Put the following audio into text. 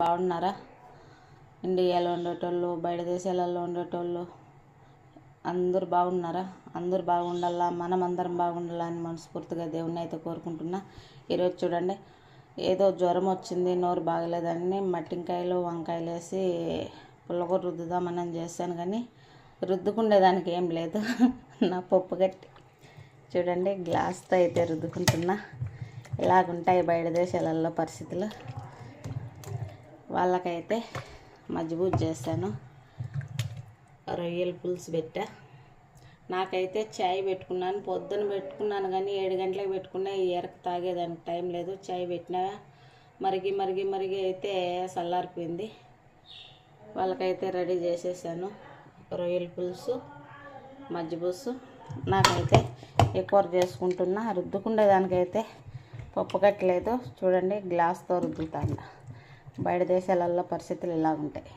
బాగున్నారా? ఇండియాలో ఉండేటోళ్ళు, బయట దేశాలలో ఉండేటోళ్ళు అందరూ బాగున్నారా? అందరూ బాగుండాలా, మనం అందరం బాగుండాలా అని మనస్ఫూర్తిగా దేవుణ్ణి అయితే కోరుకుంటున్నా. ఈరోజు చూడండి, ఏదో జ్వరం వచ్చింది, నోరు బాగలేదని మట్టింకాయలు వంకాయలు వేసి పుల్లగూర రుద్దుదామని చేశాను, కానీ రుద్దుకుండేదానికి ఏం లేదు. నా పప్పు గట్టి చూడండి, గ్లాస్తో అయితే రుద్దుకుంటున్నా. ఇలాగుంటాయి బయట దేశాలలో పరిస్థితులు. వాళ్ళకైతే మజ్జిగూజ్ చేశాను, రొయ్యల పులుసు పెట్టా. నాకైతే చాయ్ పెట్టుకున్నాను, పొద్దున పెట్టుకున్నాను కానీ 7 గంటలకు పెట్టుకున్నా. ఈ ఎరకు తాగేదానికి టైం లేదు. చాయ్ పెట్టినా మరిగి మరిగి మరిగి అయితే చల్లారిపోయింది. వాళ్ళకైతే రెడీ చేసేసాను, రొయ్యల పులుసు, మజ్జిగూసు. నాకైతే ఎక్కువ చేసుకుంటున్నా. రుద్దుకుండేదానికైతే పప్పు కట్టలేదు. చూడండి, గ్లాస్తో రుద్దుతాను. బయట దేశాలలో పరిస్థితులు ఇలా ఉంటాయి.